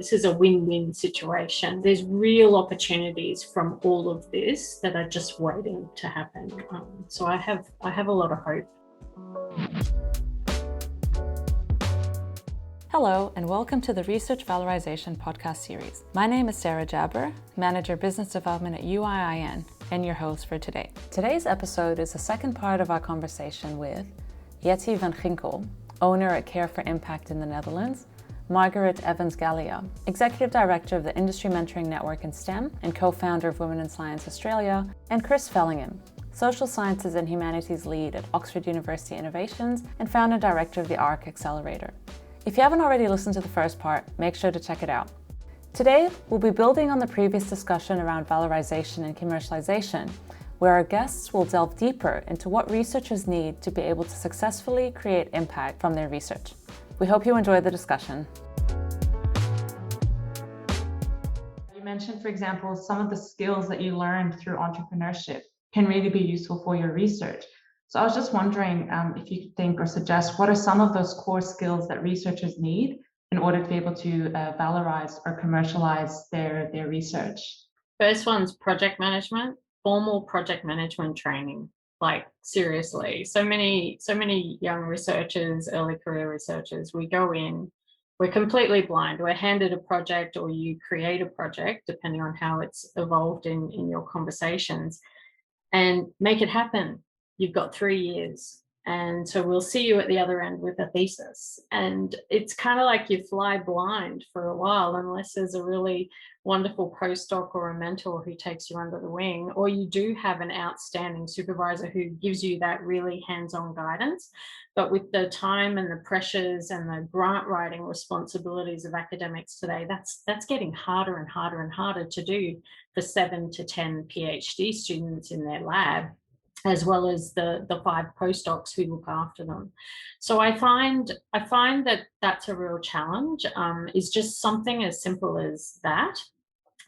this is a win-win situation. There's real opportunities from all of this that are just waiting to happen. So I have a lot of hope. Hello and welcome to the Research Valorisation podcast series. My name is Sarah Jabber, Manager Business Development at UIIN, and your host for today. Today's episode is the second part of our conversation with Jetty van Ginkel, owner at Care for Impact in the Netherlands, Marguerite Evans-Galea, Executive Director of the Industry Mentoring Network in STEM and co-founder of Women in Science Australia, and Chris Fellingham, Social Sciences and Humanities Lead at Oxford University Innovations and Founder Director of the ARC Accelerator. If you haven't already listened to the first part, make sure to check it out. Today, we'll be building on the previous discussion around valorization and commercialization, where our guests will delve deeper into what researchers need to be able to successfully create impact from their research. We hope you enjoy the discussion. You mentioned, for example, some of the skills that you learned through entrepreneurship can really be useful for your research. So I was just wondering if you could think or suggest what are some of those core skills that researchers need in order to be able to valorize or commercialize their research? First one's project management, formal project management training. Like seriously, so many young researchers, early career researchers, we go in, we're completely blind. We're handed a project, or you create a project, depending on how it's evolved in your conversations, and make it happen. You've got 3 years. And so we'll see you at the other end with a thesis. And it's kind of like you fly blind for a while, unless there's a really wonderful postdoc or a mentor who takes you under the wing, or you do have an outstanding supervisor who gives you that really hands-on guidance. But with the time and the pressures and the grant writing responsibilities of academics today, that's getting harder and harder and harder to do for 7 to 10 PhD students in their lab, as well as the 5 postdocs who look after them. So I find that that's a real challenge, is just something as simple as that,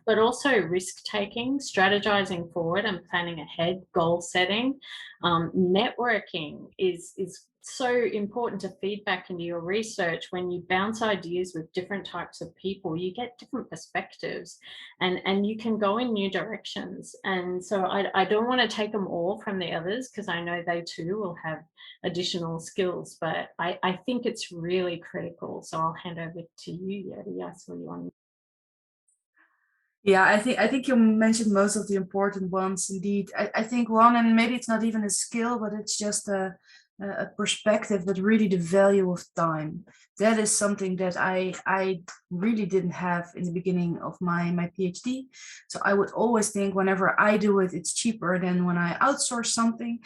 but also risk-taking, strategizing forward and planning ahead, goal setting. Networking is so important to feed back into your research. When you bounce ideas with different types of people, you get different perspectives and you can go in new directions. And so I don't want to take them all from the others, because I know they too will have additional skills, but I think it's really critical. So I'll hand over to you, Yeti. I saw you on. Yeah, I think you mentioned most of the important ones indeed. I think one, and maybe it's not even a skill, but it's just a perspective, but really the value of time. That is something that I really didn't have in the beginning of my PhD. So I would always think whenever I do it, it's cheaper than when I outsource something.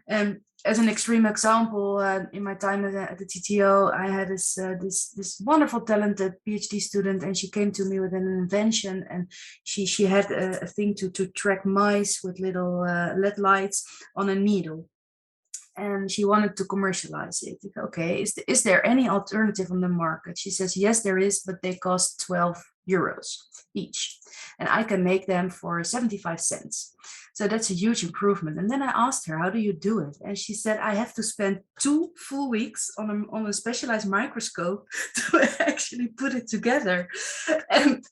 And as an extreme example, in my time at the TTO, I had this wonderful, talented PhD student, and she came to me with an invention, and she had a thing to track mice with little LED lights on a needle. And she wanted to commercialize it. Okay, is there any alternative on the market? She says, yes, there is, but they cost 12 euros each. And I can make them for 75 cents. So that's a huge improvement. And then I asked her, how do you do it? And she said, I have to spend 2 full weeks on a specialized microscope to actually put it together. And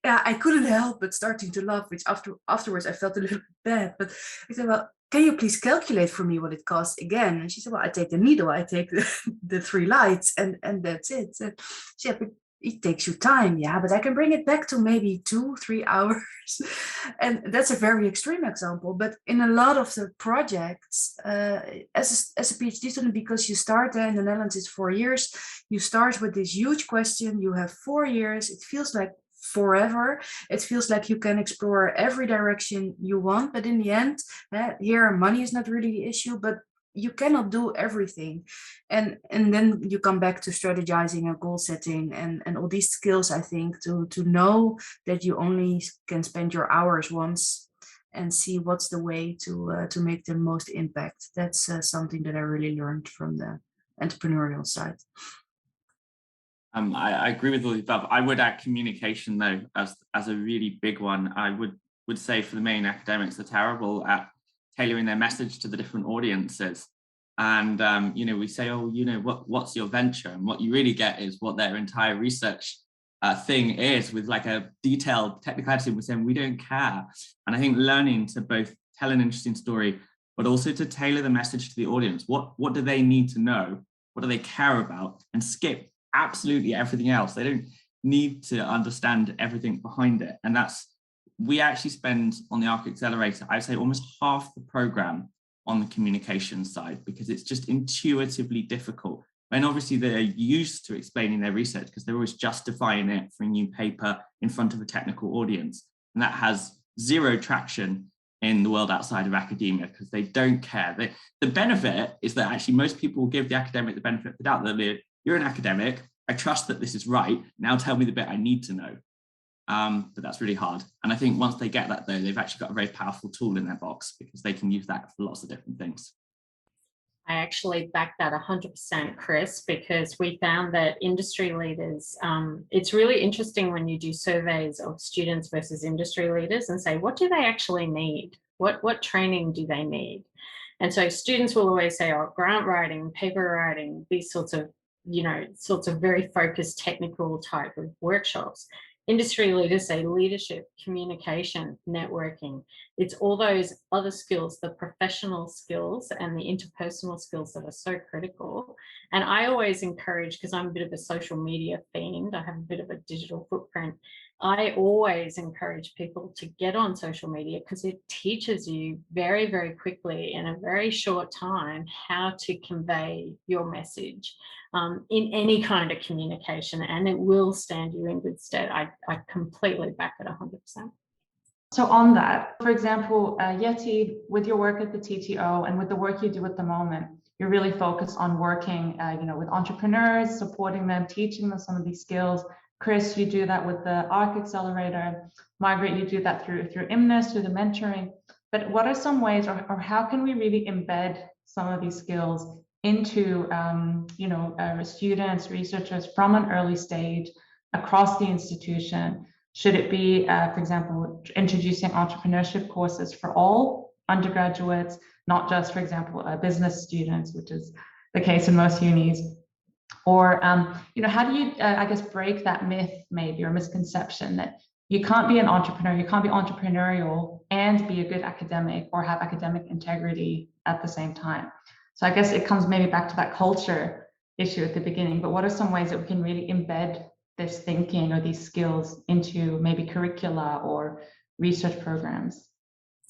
yeah, I couldn't help but starting to laugh, which afterwards I felt a little bit bad. But I said, well, can you please calculate for me what it costs again? And she said, well, I take the needle, I take the 3 lights, and that's it. So she said, but it takes you time. Yeah, but I can bring it back to maybe 2-3 hours. And that's a very extreme example. But in a lot of the projects, as a PhD student, because you start there in the Netherlands, it's 4 years, you start with this huge question, you have 4 years, it feels like forever. It feels like you can explore every direction you want, but in the end, here money is not really the issue, but you cannot do everything. And then you come back to strategizing and goal setting and all these skills, I think, to know that you only can spend your hours once and see what's the way to make the most impact. That's something that I really learned from the entrepreneurial side. I agree with all the above. I would add communication though as a really big one. I would say for the main academics, they're terrible at tailoring their message to the different audiences. And we say, oh, what's your venture? And what you really get is what their entire research thing is with like a detailed technical attitude. We're saying we don't care. And I think learning to both tell an interesting story, but also to tailor the message to the audience. What do they need to know? What do they care about? And skip absolutely everything else. They don't need to understand everything behind it. And we actually spend on the Arc Accelerator, I'd say almost half the program on the communication side, because it's just intuitively difficult. And obviously they're used to explaining their research because they're always justifying it for a new paper in front of a technical audience. And that has zero traction in the world outside of academia because they don't care. The benefit is that actually most people will give the academic the benefit of the doubt. You're an academic, I trust that this is right, now tell me the bit I need to know. But that's really hard. And I think once they get that though, they've actually got a very powerful tool in their box because they can use that for lots of different things. I actually back that 100%, Chris, because we found that industry leaders, it's really interesting when you do surveys of students versus industry leaders and say, what do they actually need? What training do they need? And so students will always say, oh, grant writing, paper writing, these sorts of very focused technical type of workshops. Industry leaders say leadership, communication, networking. It's all those other skills, the professional skills and the interpersonal skills that are so critical. And I always encourage, because I'm a bit of a social media fiend, I have a bit of a digital footprint, I always encourage people to get on social media because it teaches you very, very quickly in a very short time how to convey your message in any kind of communication, and it will stand you in good stead. I completely back it 100%. So on that, for example, Jetty, with your work at the TTO and with the work you do at the moment, you're really focused on working with entrepreneurs, supporting them, teaching them some of these skills. Chris, you do that with the ARC Accelerator. Margaret, you do that through IMNIS, through the mentoring. But what are some ways, or how can we really embed some of these skills into students, researchers from an early stage across the institution? Should it be, for example, introducing entrepreneurship courses for all undergraduates, not just, for example, business students, which is the case in most unis? Or, how do you, break that myth maybe, or misconception that you can't be an entrepreneur, you can't be entrepreneurial and be a good academic or have academic integrity at the same time? So I guess it comes maybe back to that culture issue at the beginning, but what are some ways that we can really embed this thinking or these skills into maybe curricula or research programs?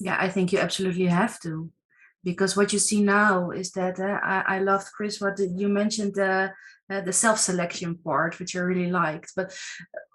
Yeah, I think you absolutely have to. Because what you see now is that I loved, Chris, what you mentioned, the self-selection part, which I really liked. But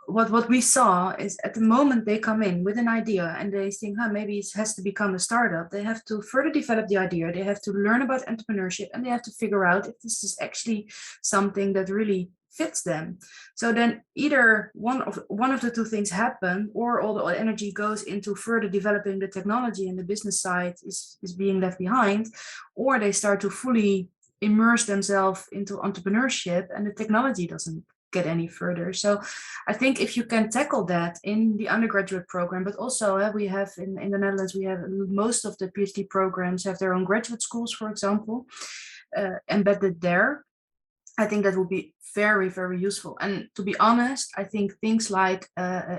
what we saw is at the moment they come in with an idea and they think, maybe it has to become a startup. They have to further develop the idea. They have to learn about entrepreneurship and they have to figure out if this is actually something that really fits them. So then either one of the two things happen, or all the energy goes into further developing the technology and the business side is being left behind, or they start to fully immerse themselves into entrepreneurship and the technology doesn't get any further. So I think if you can tackle that in the undergraduate program, but also we have in the Netherlands, we have most of the PhD programs have their own graduate schools, for example, embedded there. I think that will be very, very useful. And to be honest, I think things like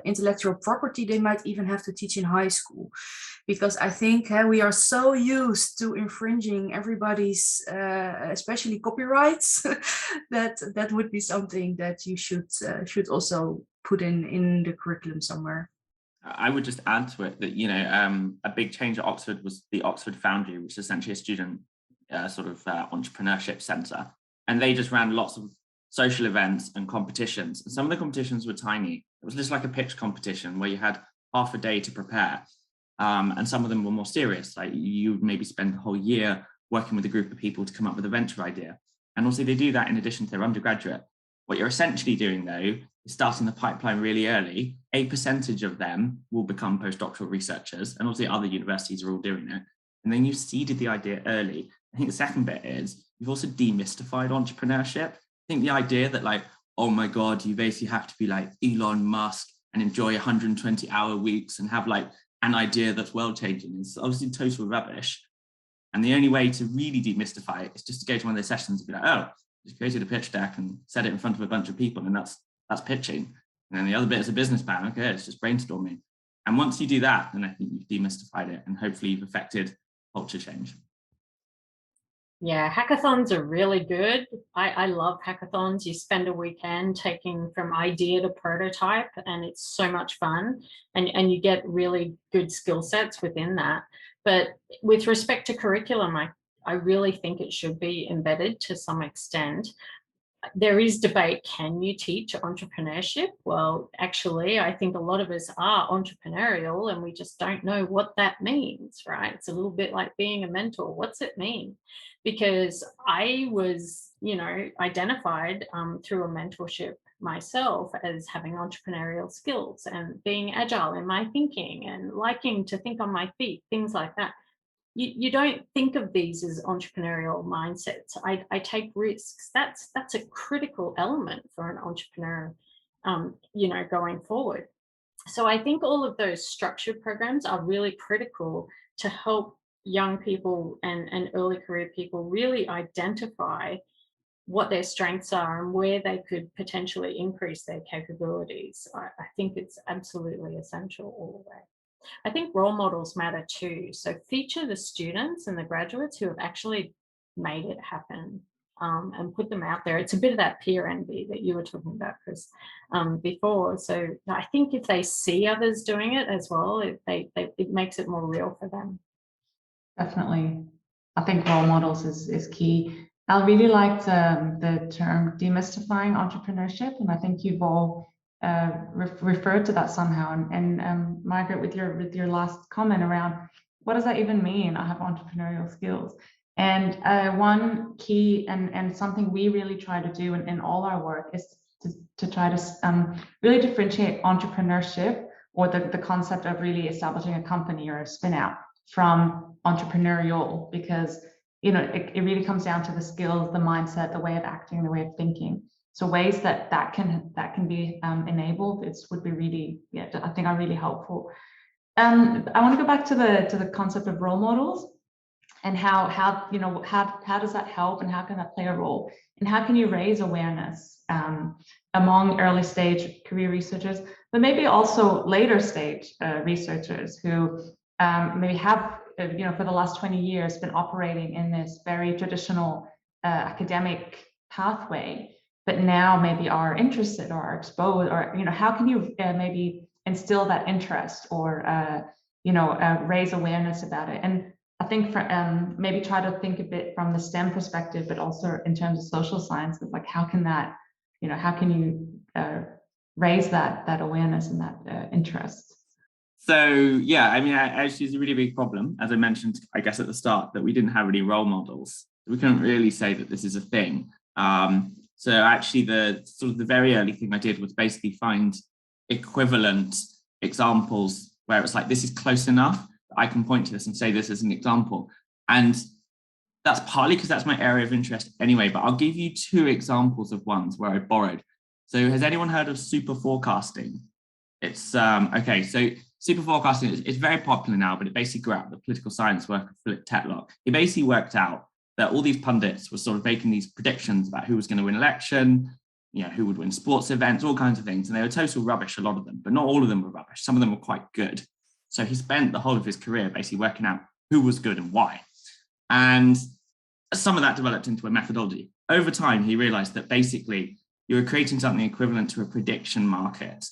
intellectual property, they might even have to teach in high school. Because I think we are so used to infringing everybody's, especially copyrights, that would be something that you should also put in the curriculum somewhere. I would just add to it that, a big change at Oxford was the Oxford Foundry, which is essentially a student entrepreneurship centre. And they just ran lots of social events and competitions. And some of the competitions were tiny. It was just like a pitch competition where you had half a day to prepare. And some of them were more serious. Like you would maybe spend the whole year working with a group of people to come up with a venture idea. And also they do that in addition to their undergraduate. What you're essentially doing though, is starting the pipeline really early. A percentage of them will become postdoctoral researchers. And obviously other universities are all doing it. And then you've seeded the idea early. I think the second bit is you've also demystified entrepreneurship. I think the idea that oh my God, you basically have to be like Elon Musk and enjoy 120-hour weeks and have an idea that's world-changing is obviously total rubbish. And the only way to really demystify it is just to go to one of those sessions and be like, oh, just created a pitch deck and set it in front of a bunch of people and that's pitching. And then the other bit is a business plan. Okay, it's just brainstorming. And once you do that, then I think you've demystified it and hopefully you've affected culture change. Yeah, hackathons are really good. I love hackathons. You spend a weekend taking from idea to prototype, and it's so much fun. And you get really good skill sets within that. But with respect to curriculum, I really think it should be embedded to some extent. There is debate, can you teach entrepreneurship? Well, actually, I think a lot of us are entrepreneurial and we just don't know what that means, right? It's a little bit like being a mentor. What's it mean? Because I was, identified through a mentorship myself as having entrepreneurial skills and being agile in my thinking and liking to think on my feet, things like that. You don't think of these as entrepreneurial mindsets. I take risks. That's a critical element for an entrepreneur, going forward. So I think all of those structured programs are really critical to help young people and early career people really identify what their strengths are and where they could potentially increase their capabilities. I think it's absolutely essential all the way. I think role models matter too. So feature the students and the graduates who have actually made it happen, and put them out there. It's a bit of that peer envy that you were talking about, Chris, before. So I think if they see others doing it as well, it makes it more real for them. Definitely. I think role models is key. I really liked the term demystifying entrepreneurship, and I think you've all referred to that somehow. And Margaret, with your last comment around what does that even mean? I have entrepreneurial skills. And one key and something we really try to do in all our work is to try to really differentiate entrepreneurship, or the concept of really establishing a company or a spin out, from entrepreneurial, because it really comes down to the skills, the mindset, the way of acting, the way of thinking. So ways that can be enabled, would be really, I think are really helpful. I want to go back to the concept of role models, and how does that help, and how can that play a role, and how can you raise awareness among early stage career researchers, but maybe also later stage researchers who maybe have for the last 20 years been operating in this very traditional academic pathway, but now maybe are interested or are exposed, or how can you maybe instill that interest, or raise awareness about it? And I think maybe try to think a bit from the STEM perspective, but also in terms of social sciences, like how can you raise that awareness and that interest? So yeah, I mean, actually, it's a really big problem, as I mentioned, I guess at the start, that we didn't have any role models. We couldn't really say that this is a thing. So actually, the very early thing I did was basically find equivalent examples where it's like, this is close enough, I can point to this and say this as an example. And that's partly because that's my area of interest anyway, but I'll give you two examples of ones where I borrowed. So has anyone heard of super forecasting? It's okay, so super forecasting is very popular now, but it basically grew out of the political science work of Philip Tetlock. He basically worked out that all these pundits were sort of making these predictions about who was going to win an election, who would win sports events, all kinds of things. And they were total rubbish, a lot of them, but not all of them were rubbish. Some of them were quite good. So he spent the whole of his career basically working out who was good and why. And some of that developed into a methodology. Over time, he realized that basically you were creating something equivalent to a prediction market.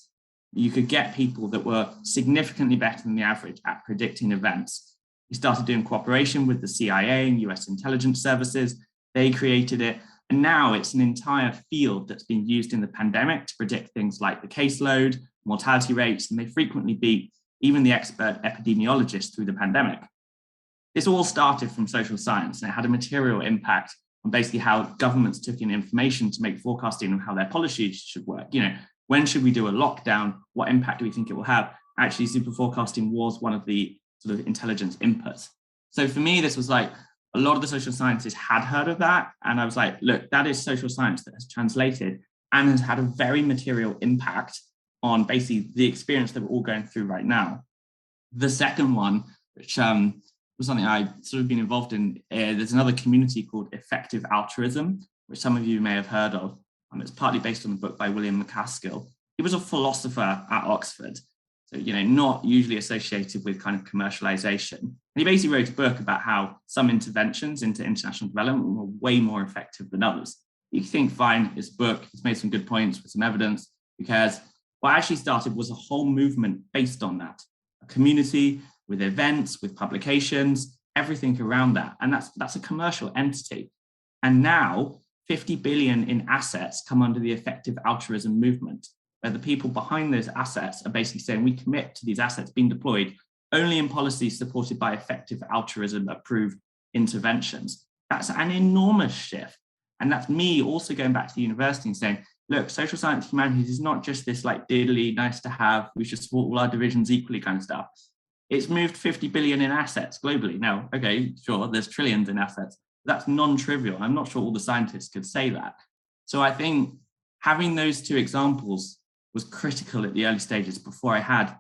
You could get people that were significantly better than the average at predicting events. He started doing cooperation with the CIA and US intelligence services. They created it. And now it's an entire field that's been used in the pandemic to predict things like the caseload, mortality rates, and they frequently beat even the expert epidemiologists through the pandemic. This all started from social science, and it had a material impact on basically how governments took in information to make forecasting of how their policies should work. When should we do a lockdown? What impact do we think it will have? Actually, super forecasting was one of the sort of intelligence inputs. So for me, this was like, a lot of the social sciences had heard of that. And I was like, look, that is social science that has translated and has had a very material impact on basically the experience that we're all going through right now. The second one, which was something I sort of been involved in, there's another community called Effective Altruism, which some of you may have heard of. It's partly based on a book by William MacAskill. He was a philosopher at Oxford, so, not usually associated with kind of commercialization. And he basically wrote a book about how some interventions into international development were way more effective than others. You think, fine, it's a book, he's made some good points with some evidence, who cares? What actually started was a whole movement based on that, a community with events, with publications, everything around that. And that's a commercial entity. And now 50 billion in assets come under the effective altruism movement, where the people behind those assets are basically saying we commit to these assets being deployed only in policies supported by effective altruism approved interventions. That's an enormous shift. And that's me also going back to the university and saying, look, social science humanities is not just this like diddly, nice to have, we should support all our divisions equally kind of stuff. It's moved 50 billion in assets globally. Now, okay, sure, there's trillions in assets. That's non-trivial. I'm not sure all the scientists could say that. So I think having those two examples was critical at the early stages before I had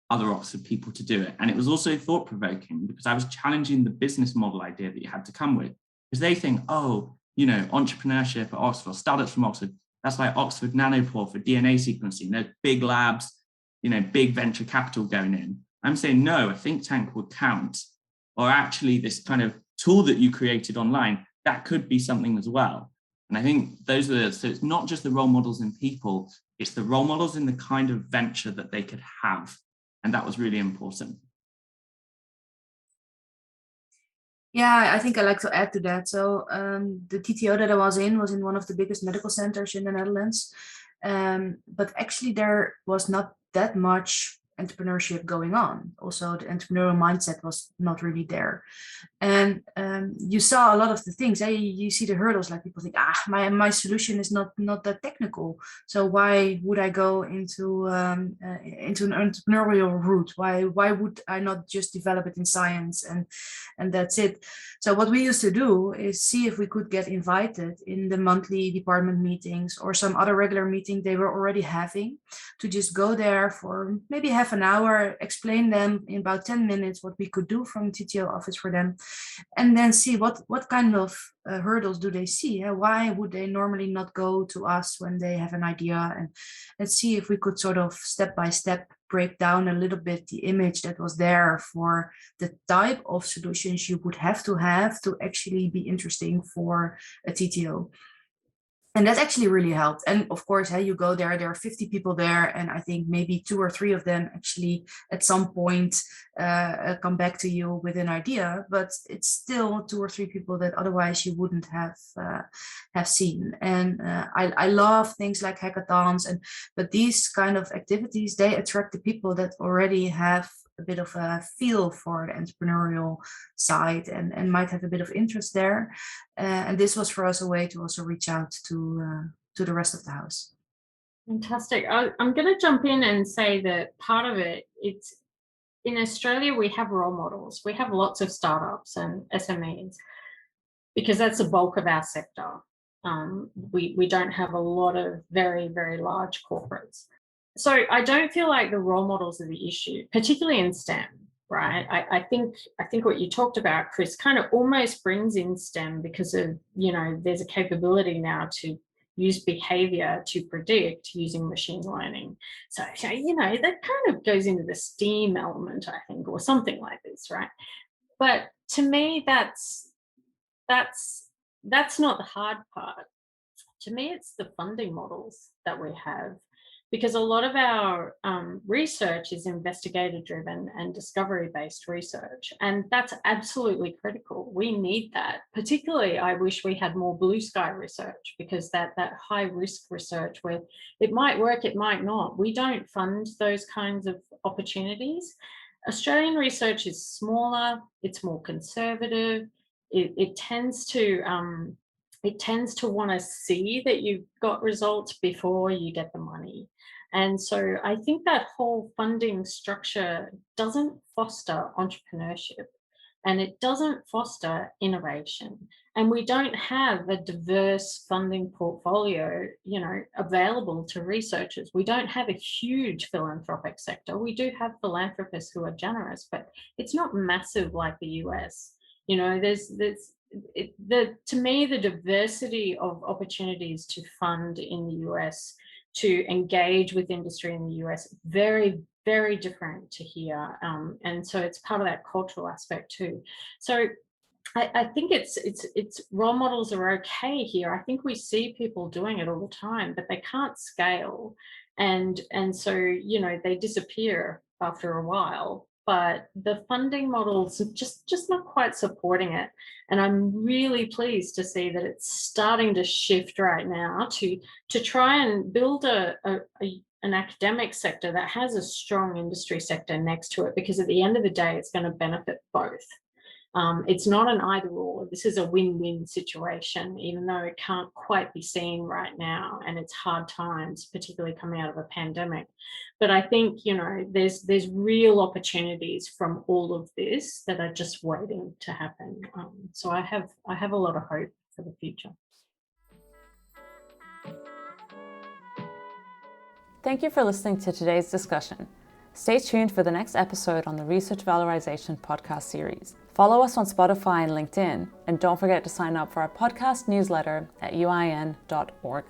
other Oxford people to do it. And it was also thought-provoking because I was challenging the business model idea that you had to come with. Because they think, oh, entrepreneurship at Oxford, startups from Oxford, that's like Oxford Nanopore for DNA sequencing. There's big labs, big venture capital going in. I'm saying, no, a think tank would count. Or actually this kind of tool that you created online, that could be something as well. And I think so it's not just the role models in people, it's the role models in the kind of venture that they could have. And that was really important. Yeah, I think I like to add to that. So the TTO that I was in one of the biggest medical centers in the Netherlands. But actually there was not that much entrepreneurship going on. Also, the entrepreneurial mindset was not really there. And you saw a lot of the things. You see the hurdles, like people think, my solution is not that technical. So why would I go into an entrepreneurial route? Why would I not just develop it in science and that's it? So what we used to do is see if we could get invited in the monthly department meetings or some other regular meeting they were already having, to just go there for maybe half an hour, explain them in about 10 minutes what we could do from TTO office for them, and then see what kind of hurdles do they see. Why would they normally not go to us when they have an idea? And let's see if we could sort of step by step break down a little bit the image that was there for the type of solutions you would have to actually be interesting for a TTO. And that actually really helped. And of course, you go there are 50 people there, and I think maybe 2 or 3 of them actually at some point come back to you with an idea, but it's still 2 or 3 people that otherwise you wouldn't have seen. And I love things like hackathons, but these kind of activities, they attract the people that already have a bit of a feel for the entrepreneurial side and might have a bit of interest there. And this was for us a way to also reach out to the rest of the house. Fantastic. I'm going to jump in and say that part of it's in Australia, we have role models. We have lots of startups and SMEs because that's the bulk of our sector. We don't have a lot of very, very large corporates. So I don't feel like the role models are the issue, particularly in STEM, right? I think what you talked about, Chris, kind of almost brings in STEM because of, there's a capability now to use behavior to predict using machine learning. So, that kind of goes into the STEAM element, I think, or something like this, right? But to me, that's not the hard part. To me, it's the funding models that we have. Because a lot of our research is investigator-driven and discovery-based research, and that's absolutely critical. We need that. Particularly, I wish we had more blue sky research, because that high-risk research where it might work, it might not. We don't fund those kinds of opportunities. Australian research is smaller, it's more conservative, it tends to want to see that you've got results before you get the money. And so I think that whole funding structure doesn't foster entrepreneurship, and it doesn't foster innovation. And we don't have a diverse funding portfolio, available to researchers. We don't have a huge philanthropic sector. We do have philanthropists who are generous, but it's not massive like the US. To me, the diversity of opportunities to fund in the US to engage with industry in the US. Very, very different to here. And so it's part of that cultural aspect too. So I think it's role models are okay here. I think we see people doing it all the time, but they can't scale. And so, you know, they disappear after a while. But the funding models are just not quite supporting it. And I'm really pleased to see that it's starting to shift right now to try and build an academic sector that has a strong industry sector next to it, because at the end of the day, it's going to benefit both. It's not an either or. This is a win-win situation, even though it can't quite be seen right now, and it's hard times, particularly coming out of a pandemic. But I think, you know, there's real opportunities from all of this that are just waiting to happen. So I have a lot of hope for the future. Thank you for listening to today's discussion. Stay tuned for the next episode on the Research Valorisation podcast series. Follow us on Spotify and LinkedIn, and don't forget to sign up for our podcast newsletter at uin.org.